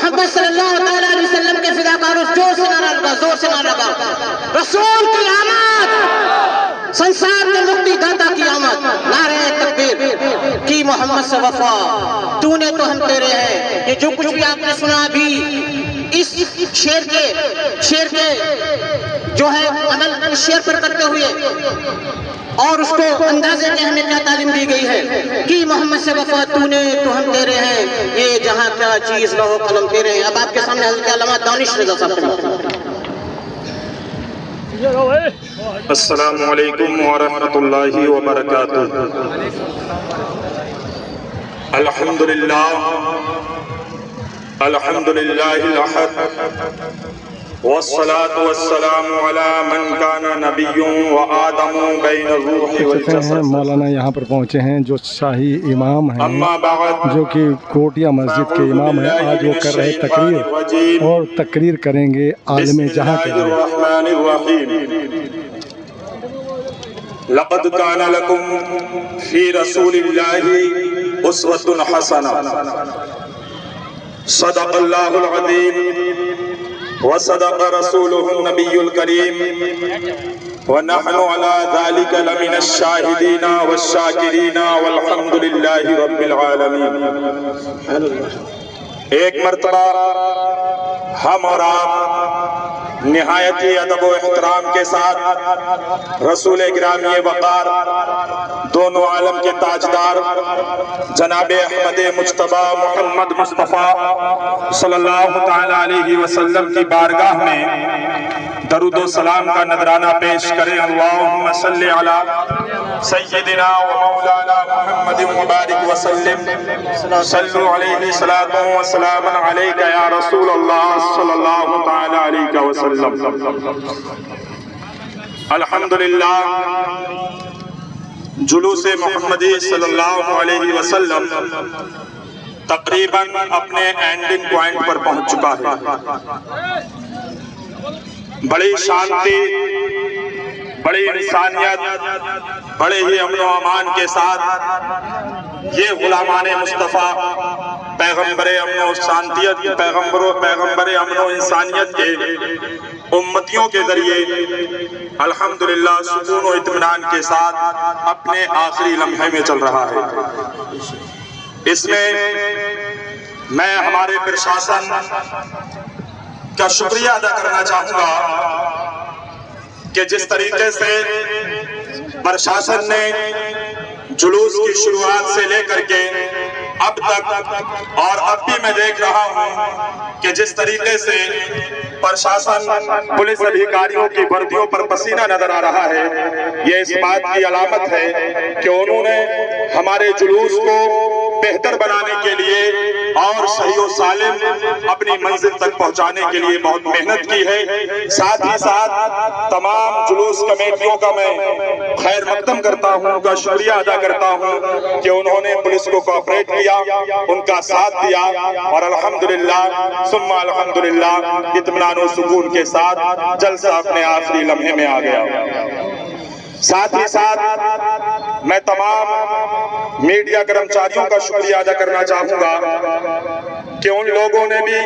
محمد صلی اللہ علیہ وسلم کے فداکاروں زور سے نعرہ لگا، زور سے نعرہ لگا، رسول کی آمد، سنسار میں مکتی داتا کی آمد، نعرہ تکبیر کی محمد سے وفا، تو نے تو ہم تیرے ہیں۔ یہ جو کچھ بھی آپ نے سنا ابھی اس شعر کے جو ہے عمل شعر پر کرتے ہوئے اور اس کو اندازے میں ہمیں کیا تعلیم دی گئی ہے کہ محمد سے وفا تو نے تو ہم تیرے ہیں، یہ جہاں کیا چیز لوح قلم تیرے ہیں۔ اب آپ کے سامنے حضرت علامہ دانش رضا صاحب۔ السلام علیکم ورحمۃ اللہ وبرکاتہ۔ الحمدللہ الأحد والصلاة والسلام على من كان نبی وآدم بین الروح والجسد۔ مولانا یہاں پر پہنچے ہیں جو شاہی امام ہیں، اما بعد جو کہ کوٹیا مسجد کے امام ہیں۔ آج وہ کر رہے تقریر اور تقریر کریں گے عالم جہاں کے لیے۔ الرحمن الرحیم۔ لقد كان لكم في رسول الله أسوة حسنة۔ صدق اللہ العظیم وصدق رسوله النبی الکریم ونحن على ذلك لمن الشاہدین والشاکرین والحمد للہ رب العالمین۔ ایک مرتبہ ہم اور آپ نہایتی ادب و احترام کے ساتھ رسول گرامی وقار دونوں عالم کے تاجدار جناب احمد مجتبی محمد مصطفیٰ صلی اللہ تعالی علیہ وسلم کی بارگاہ میں درود و سلام کا نذرانہ پیش کریں۔ اللہم صلی علی سیدنا و مولانا محمد مبارک وسلم۔ صلو علیہ صلاۃ و سلام علیک یا رسول اللہ صلی اللہ تعالی علیہ وسلم۔ الحمدللہ جلوس محمدی صلی اللہ علیہ وسلم تقریباً اپنے اینڈنگ پوائنٹ پر پہنچ چکا ہے۔ بڑی شانتی، بڑی انسانیت، بڑے ہی امن و امان کے ساتھ یہ غلامان مصطفیٰ پیغمبر امن و شانتیت، پیغمبر امن و انسانیت کے امتیوں کے ذریعے الحمدللہ سکون و اطمینان کے ساتھ اپنے آخری لمحے میں چل رہا ہے۔ اس میں ہمارے پرشاسن کا شکریہ ادا کرنا چاہوں گا کہ جس طریقے سے پرشاسن نے جلوس کی شروعات سے لے کر کے اب تک اور اب بھی میں دیکھ رہا ہوں کہ جس طریقے سے پرشاسن پولیس ادھیکاریوں کی وردیوں پر پسینہ نظر آ رہا ہے، یہ اس بات کی علامت ہے کہ انہوں نے ہمارے جلوس کو بہتر بنانے کے لیے اور صحیح و سالم اپنی منزل تک پہنچانے کے لیے بہت محنت کی ہے۔ ساتھ ہی ساتھ تمام جلوس کمیٹیوں کا میں خیر مقدم کرتا ہوں، ان کا شکریہ ادا کرتا ہوں کہ انہوں نے پولیس کو کوآپریٹ کیا، ان کا ساتھ دیا اور الحمدللہ ثم الحمدللہ اطمینان و سکون کے ساتھ جلسہ اپنے آخری لمحے میں آ گیا۔ ساتھ ہی ساتھ میں تمام میڈیا کرمچاریوں کا شکریہ ادا کرنا چاہوں گا کہ ان لوگوں نے بھی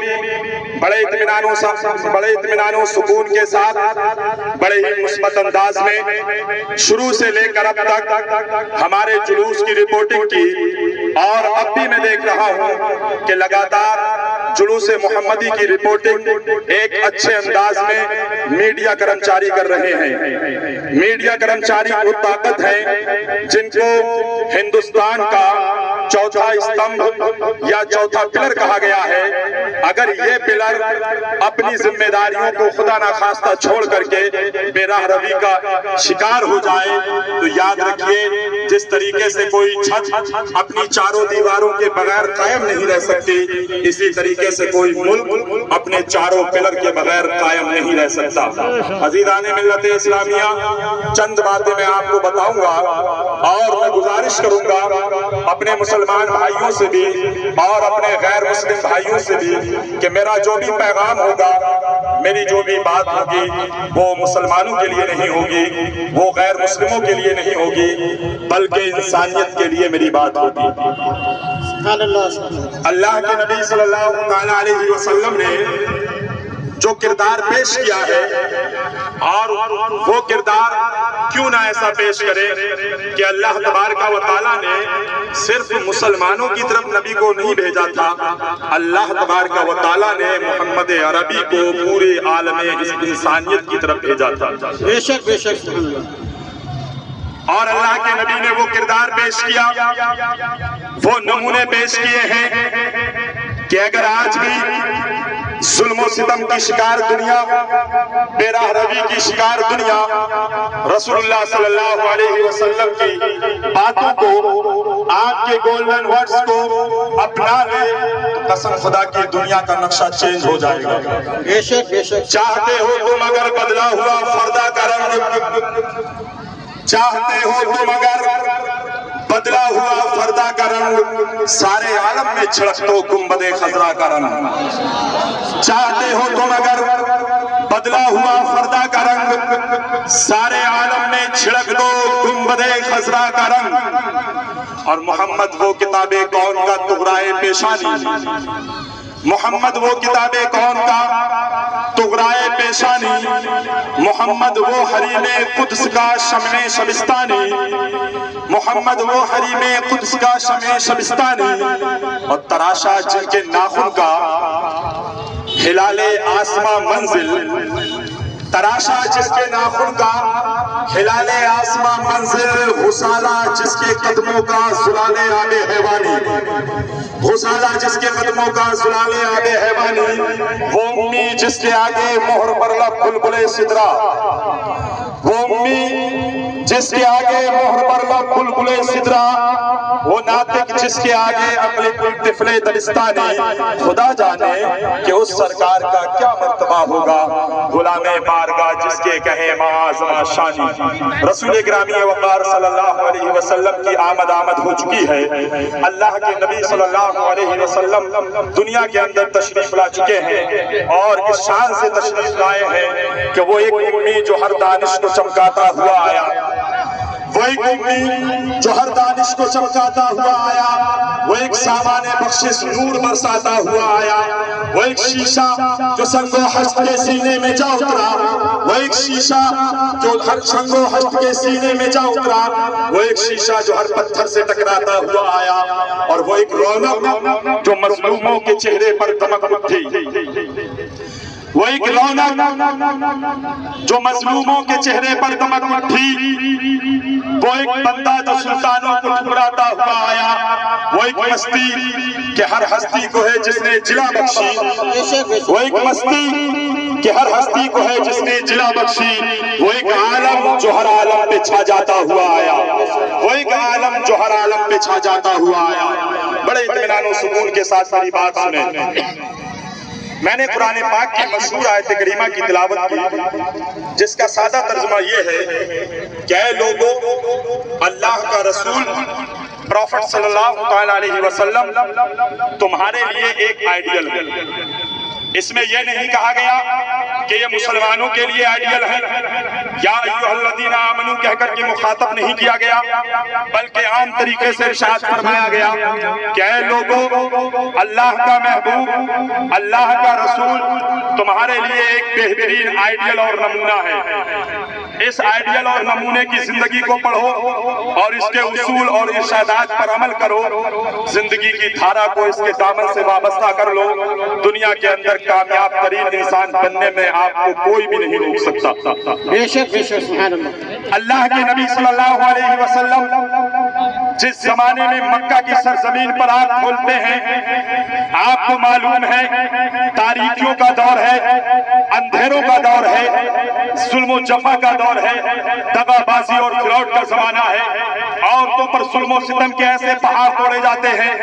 بڑے اطمینان و سکون کے ساتھ بڑے ہی مثبت انداز میں شروع سے لے کر اب تک ہمارے جلوس کی رپورٹنگ کی، اور اب بھی میں دیکھ رہا ہوں کہ لگاتار جلوس محمدی کی رپورٹنگ ایک اچھے انداز میں میڈیا کرمچاری کر رہے ہیں۔ میڈیا کرمچاری وہ طاقت ہے جن کو ہندوستان کا چوتھا استمبھ یا چوتھا پلر کہا گیا ہے۔ اگر یہ پلر اپنی ذمہ داریوں کو خدا نخواستہ چھوڑ کر کے بے راہ روی کا شکار ہو جائے تو یاد رکھیے جس طریقے سے کوئی چھت اپنی چاروں دیواروں کے بغیر قائم نہیں رہ سکتی، اسی طریقے سے کوئی ملک اپنے چاروں پلر کے بغیر قائم نہیں رہ سکتا۔ عزیزان ملت اسلامیہ، چند باتیں میں آپ کو بتاؤں گا اور میں گزارش کروں گا اپنے مسلمان بھائیوں سے بھی اور اپنے غیر مسلم بھائیوں سے بھی کہ میرا جو بھی پیغام ہوگا، میری جو بھی بات ہوگی وہ مسلمانوں کے لیے نہیں ہوگی، وہ غیر مسلموں کے لیے نہیں ہوگی، بلکہ انسانیت کے لیے میری بات ہوگی۔ اللہ کے نبی صلی اللہ علیہ وسلم نے جو کردار پیش کیا ہے، اور وہ کردار کیوں نہ ایسا پیش کرے کہ اللہ تبارک و تعالیٰ نے صرف مسلمانوں کی طرف نبی کو نہیں بھیجا تھا، اللہ تبارک و تعالیٰ نے محمد عربی کو پورے عالم انسانیت کی طرف بھیجا تھا۔ بے شک بے شک۔ اور اللہ کے نبی نے وہ کردار پیش کیا، وہ نمونے پیش کیے ہیں کہ اگر آج بھی ظلم و ستم کی شکار دنیا، بے راہ روی کی شکار دنیا رسول اللہ صلی اللہ علیہ وسلم کی باتوں کو، آپ کے گولڈن ورڈز کو اپنا لے تو قسم خدا کی دنیا کا نقشہ چینج ہو جائے گا۔ بے شک بے شک۔ چاہتے ہو تم اگر بدلا ہوا فردہ کا رنگ، چاہتے ہو تم اگر بدلا ہوا فردہ کا رنگ، سارے عالم میں چھڑک دو گنبد خضرا کا رنگ۔ چاہتے ہو تم اگر بدلا ہوا فردہ کا رنگ، سارے عالم میں چھڑک دو گنبد خضرا کا رنگ۔ اور محمد وہ کتاب کون کا طغرائے پیشانی، محمد وہ کتاب کون کا طغرائے پیشانی، محمد وہ حریم قدس کا شمع شبستانی، محمد وہ حریم قدس کا شمع شبستانی، اور تراشا جن کے ناخن کا ہلال آسماں منزل، تراشا جس کے ناخن کا ہلال آسماں منزل، غسالہ جس کے قدموں کا زلال آب حیوانی، غسالہ جس کے قدموں کا زلال آب حیوانی، وہ امی جس کے آگے مہر پر لب بلبل سدرا، وہ امی جس کے آگے مہر پر لب بلبل سدرا، وہ ناطق جس کے آگے عقل کل طفل دلستانی۔ خدا جانے کہ اس سرکار کا کیا مرتبہ ہوگا، غلام بارگاہ جس کے کہیں معاذ شانی۔ رسول گرامی وقار صلی اللہ علیہ وسلم کی آمد ہو چکی ہے۔ اللہ کے نبی صلی اللہ علیہ وسلم دنیا کے اندر تشریف لا چکے ہیں، اور اس شان سے تشریف لائے ہیں کہ وہ ایک امی جو ہر دانش کو چمکاتا ہوا آیا، وہ ایک امی جو ہر دانش کو چمکاتا ہوا آیا، وہ ایک سامان بخشش نور برساتا ہوا آیا، وہ ایک شیشہ جو سنگ و حشت کے سینے میں جا اترا، وہ ایک شیشہ جو ہر سنگ و حشت کے سینے میں جا اترا، وہ ایک شیشہ جو ہر پتھر سے ٹکراتا ہوا آیا، اور وہ ایک رونق جو مظلوموں کے چہرے پر دمک اٹھی، وہ ایک رونق جو مظلوموں کے چہرے پر دمک اٹھی، وہ ایک بندہ جو سلطانوں کو ٹھکراتا ہوا آیا، وہ ایک مستی کہ ہر ہستی کو ہے جس نے جلا بخشی، وہ ایک مستی کہ ہر ہستی کو ہے جس نے جلا بخشی، وہ ایک عالم جو ہر عالم پہ چھا جاتا ہوا آیا، وہ ایک عالم جو ہر عالم پہ چھا جاتا ہوا آیا۔ بڑے اطمینان و سکون کے ساتھ میری بات سنیں۔ میں نے قرآن پاک کی مشہور آیت کریمہ کی تلاوت کی، جس کا سادہ ترجمہ یہ ہے کہ اے لوگوں، اللہ کا رسول پروفٹ صلی اللہ علیہ وسلم تمہارے لیے ایک آئیڈیل ہے۔ اس میں یہ نہیں کہا گیا کہ یہ مسلمانوں کے لیے آئیڈیل ہے، یا ایھا الذین آمنوا کہہ کر کے مخاطب نہیں کیا گیا، بلکہ عام طریقے سے ارشاد فرمایا گیا کہ اے لوگوں، اللہ کا محبوب، اللہ کا رسول تمہارے لیے ایک بہترین آئیڈیل اور نمونہ ہے۔ اس آئیڈیل اور نمونے کی زندگی کو پڑھو اور اس کے اصول اور ارشادات پر عمل کرو، زندگی کی دھارا کو اس کے دامن سے وابستہ کر لو، دنیا کے اندر کامیاب ترین انسان بننے میں آپ کو کوئی بھی نہیں روک سکتا۔ بے شک بے شک، سبحان اللہ۔ اللہ کے نبی صلی اللہ علیہ وسلم جس زمانے میں مکہ کی سرزمین پر آنکھ کھولتے ہیں، آپ کو معلوم ہے تاریکیوں کا دور ہے، اندھیروں کا دور ہے، ظلم و جفا کا دور ہے، دغا بازی اور فراڈ کا زمانہ ہے۔ عورتوں پر ظلم و ستم کے ایسے پہاڑ توڑے جاتے ہیں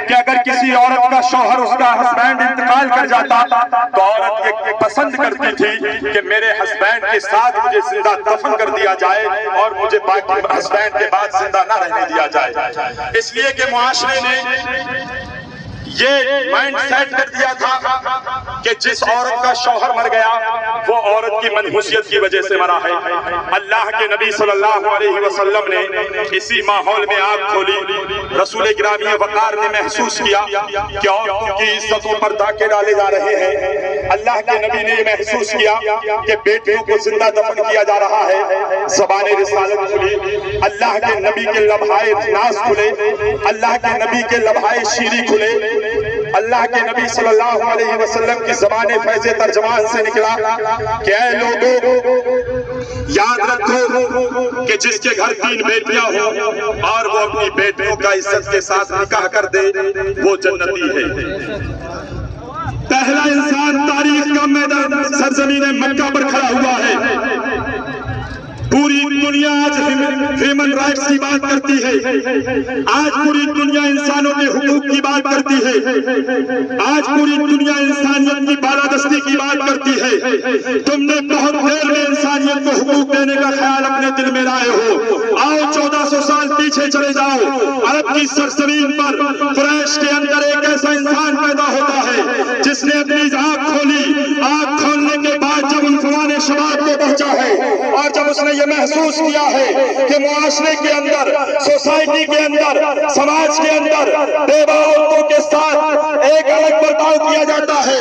کہ اگر کسی عورت کا شوہر، اس کا ہسبینڈ انتقال کر جاتا تو عورت یہ پسند کرتی تھی کہ میرے ہسبینڈ کے ساتھ مجھے زندہ دفن کر دیا جائے اور مجھے باقی ہسبینڈ کے بعد زندہ نہ رہنے دیا جائے، اس لیے کہ معاشرے نے یہ مائنڈ سیٹ کر دیا تھا کہ جس عورت کا شوہر مر گیا وہ عورت کی منحوسیت کی وجہ سے مرا ہے۔ اللہ کے نبی صلی اللہ علیہ وسلم نے اسی ماحول میں آنکھ کھولی۔ رسول گرامی وقار نے محسوس کیا کہ عورتوں کی عزتوں پر ڈاکے ڈالے جا رہے ہیں۔ اللہ کے نبی نے محسوس کیا کہ بیٹیوں کو زندہ دفن کیا جا رہا ہے۔ زبان رسالت کھلی، اللہ کے نبی کے لبھائے ناز کھلے، اللہ کے نبی کے لبھائے شیری کھلے۔ اللہ کے نبی صلی اللہ علیہ وسلم کی زبان فیض ترجمان سے نکلا کہ اے لوگوں یاد رکھو کہ جس کے گھر 3 بیٹیاں ہوں اور وہ اپنی بیٹیوں کا عزت کے ساتھ نکاح کر دے وہ جنتی ہے۔ پہلا انسان تاریخ کا میدان سرزمین مکہ پر کھڑا ہوا ہے۔ پوری دنیا آج ہیومن رائٹس کی بات کرتی ہے، آج پوری دنیا انسانوں کے حقوق کی بات کرتی ہے، آج پوری دنیا انسانیت کی بالادستی کی بات کرتی ہے۔ تم نے بہت دیر میں انسانیت کو حقوق دینے کا خیال اپنے دل میں لائے ہو۔ آؤ 1400 سال پیچھے چلے جاؤ، عرب کی سرزمین پر قریش کے اندر ایک ایسا انسان پیدا ہوتا ہے جس نے اپنی آنکھ کھولی۔ آنکھ کھولنے کے بعد جب عنفوان شباب کو پہنچا ہے اور جب اس نے یہ محسوس کیا ہے کہ معاشرے کے اندر، سوسائٹی کے اندر، سماج کے اندر بیوہ عورتوں کے ساتھ ایک الگ برتاؤ کیا جاتا ہے،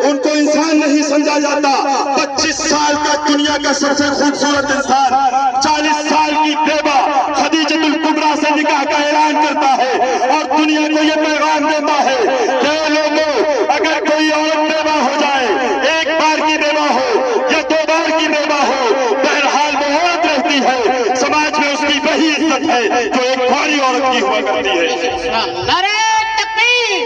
ان کو انسان نہیں سمجھا جاتا۔ 25 سال کا دنیا کا سب سے خوبصورت انسان 40 سال کی بیوہ خدیجۃ الکبریٰ سے نکاح کا اعلان کرتا ہے اور دنیا کو یہ پیغام دیتا ہے کہ لوگوں اگر کوئی عورت بیوہ ہو جائے، ایک بار کی بیوہ ہو یا 2 بار کی بیوہ ہو، بہرحال وہ عورت رہتی ہے، سماج میں اس کی وہی عزت ہے جو ایک بھاری عورت کی ہوا کرتی ہے۔ نعرہ تکبیر،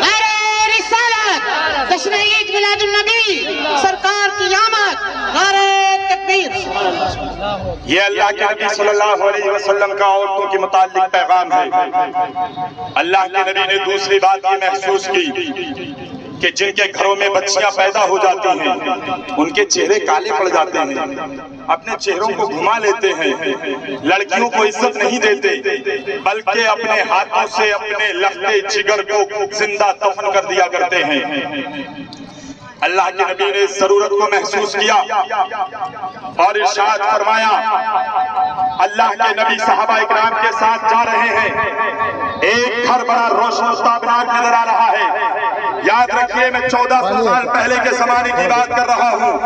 نعرہ رسالت، جشن عید میلاد النبی، سرکار کی آمد، نعرہ تکبیر۔ یہ اللہ کے نبی صلی اللہ علیہ وسلم کا عورتوں کے متعلق پیغام ہے۔ اللہ کے نبی نے دوسری بات یہ محسوس کی کہ جن کے گھروں میں بچیاں پیدا ہو جاتی ہیں ان کے چہرے کالے پڑ جاتے ہیں، اپنے چہروں کو گھما لیتے ہیں، لڑکیوں کو عزت نہیں دیتے بلکہ اپنے ہاتھوں سے اپنے لختے جگر کو زندہ دفن کر دیا کرتے ہیں۔ اللہ کے نبی نے اس ضرورت کو محسوس کیا اور ارشاد فرمایا۔ اللہ کے نبی صحابہ اکرام کے ساتھ جا رہے ہیں، ایک گھر بڑا روشن و تابناک نظر آ رہا ہے۔ یاد رکھیے میں 1400 سال پہلے کے زمانے کی بات کر رہا ہوں۔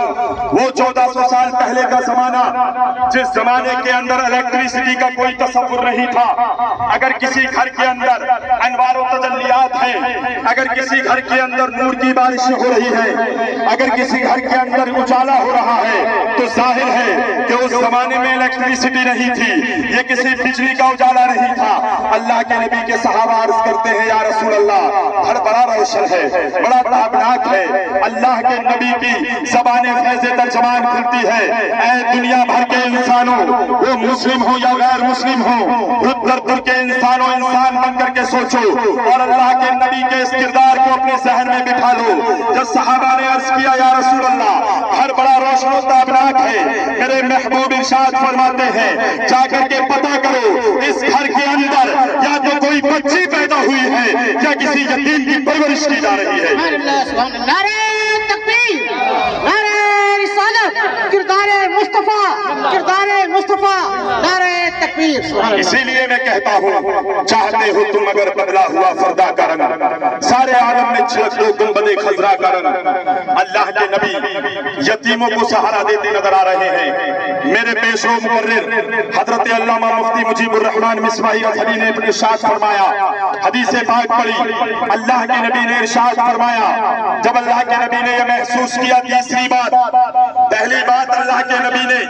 وہ 1400 سال پہلے کا زمانہ جس زمانے کے اندر الیکٹریسٹی کا کوئی تصور نہیں تھا۔ اگر کسی گھر کے اندر انوار و تجلیات ہیں، اگر کسی گھر کے اندر نور کی بارش ہو رہی ہے، اگر کسی گھر کے اندر اجالا ہو رہا ہے تو ظاہر ہے کہ اس زمانے میں الیکٹریسٹی نہیں تھی، یہ کسی بجلی کا اجالا نہیں تھا۔ اللہ کے نبی کے صحابہ عرض کرتے ہیں یا رسول اللہ گھر بڑا روشن ہے، بڑا تابناک ہے۔ اللہ کے نبی کی زبان فیض ترجمان کھلتی ہے، اے دنیا بھر کے انسانوں، وہ مسلم ہو یا غیر مسلم ہو، رد در در کے انسانوں انسان بن کر کے سوچو اور اللہ کے نبی کے اس کردار کو اپنے ذہن میں بٹھا لو۔ جب صحابہ نے عرض کیا یا رسول اللہ گھر بڑا روشن و تابناک ہے، میرے محبوب ارشاد فرماتے ہیں جا کر کے پتہ کرو اس گھر کے اندر یا تو کوئی بچی پیدا ہوئی ہے یا کسی یتیم کی پرورش کی جا رہی ہے۔ نعرہ تکبیر، نعرہ رسالت، کردار مصطفیٰ، کردار مصطفیٰ، نعرہ تکبیر۔ اسی لیے میں کہتا ہوں چاہتے ہو تم اگر بدلا ہوا فردا کا رنگ، سارے عالم میں چھلک دو گنبد خضرا کا رنگ۔ اللہ کے نبی یتیموں کو سہارا دیتے نظر آ رہے ہیں۔ میرے پیشرو مقرر حضرت علامہ مفتی مجیب الرحمن مصباحی ازہری نے اپنے ارشاد فرمایا، حدیث پاک پڑھی، اللہ کے نبی نے ارشاد فرمایا، جب اللہ کے نبی نے یہ محسوس کیا تیسری بات، پہلی بات اللہ کے نبی نے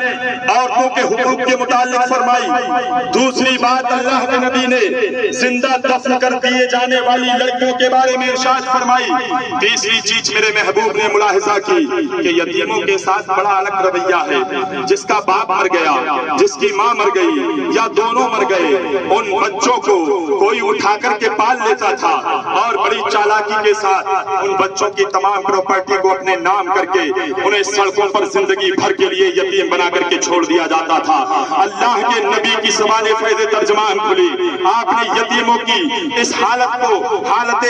عورتوں کے حقوق کے متعلق فرمائی، دوسری بات اللہ کے نبی نے زندہ دفن کر دیے جانے والی لڑکیوں کے بارے میں ارشاد فرمائی، تیسری چیز میرے محبوب نے ملاحظہ کی کہ یتیموں کے ساتھ بڑا الگ رویہ ہے۔ جس کا باپ مر گیا، جس کی ماں مر گئی یا دونوں مر گئے، ان بچوں کو کوئی اٹھا کر کے پال لیتا تھا اور بڑی چالاکی کے ساتھ ان بچوں کی تمام پراپرٹی کو اپنے نام کر کے انہیں سڑکوں پر زندگی بھر کے لیے یتیم بنا کر کے چھوڑ دیا جاتا تھا۔ اللہ کے نبی کی زبان فیض ترجمان کھلی. آپ نے یتیموں کی اس حالت کو حالت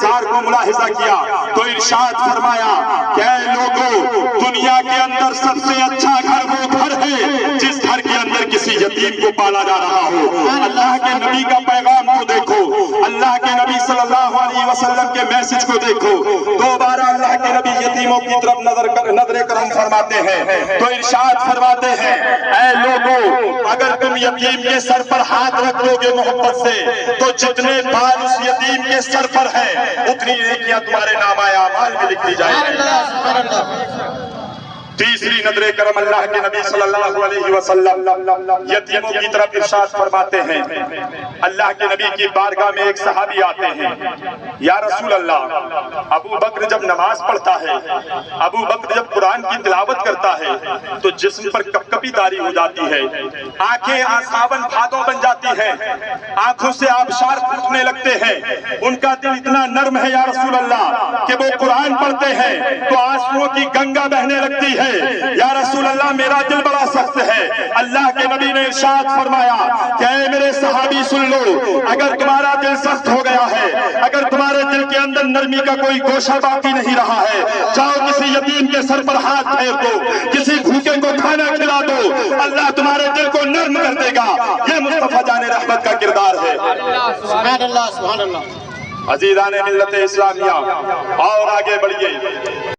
زار کو ملاحظہ کیا تو ارشاد فرمایا کہ اے لوگوں، دنیا کے اندر سب سے اچھا گھر وہ گھر ہے جس گھر کے اندر کسی یتیم کو پالا جا رہا ہو. اللہ کے نبی کا پیغام کو دیکھو، اللہ کے نبی صلی اللہ علیہ وسلم کے میسج کو دیکھو. دوبارہ اللہ کے نبی یتیموں کی طرف نظر کرم فرماتے ہیں تو ارشاد فرماتے ہیں اے لوگوں، اگر تم یتیم کے سر پر ہاتھ رکھ دو گے محبت سے تو جتنے بال اس یتیم کے سر پر ہیں اتنی نیکیاں تمہارے نامہ اعمال میں لکھ دی جائیں گی. تیسری نظر کرم اللہ کے نبی صلی اللہ علیہ وسلم یتیموں کی طرف ارشاد فرماتے ہیں. اللہ کے نبی کی بارگاہ میں ایک صحابی آتے ہیں. یا رسول اللہ، ابو بکر جب نماز پڑھتا ہے، ابو بکر جب قرآن کی تلاوت کرتا ہے تو جسم پر کپکپی طاری ہو جاتی ہے، آنکھیں آساون بھادوں بن جاتی ہیں، آنکھوں سے آبشار پھوٹنے لگتے ہیں. ان کا دل اتنا نرم ہے یا رسول اللہ کہ وہ قرآن پڑھتے ہیں تو آنسوؤں کی گنگا بہنے لگتی ہے. یا رسول اللہ، میرا دل بڑا سخت ہے. اللہ کے نبی نے ارشاد فرمایا کہ اے میرے صحابی سن لو، اگر تمہارا دل سخت ہو گیا ہے، اگر تمہارے دل کے اندر نرمی کا کوئی گوشہ باقی نہیں رہا ہے، جاؤ کسی یتیم کے سر پر ہاتھ پھیر دو، کسی بھوکے کو کھانا کھلا دو، اللہ تمہارے دل کو نرم کر دے گا. یہ مصطفیٰ جان رحمت کا کردار ہے. سبحان اللہ، سبحان اللہ. عزیزان ملت اسلامیہ، اور آگے بڑھیے.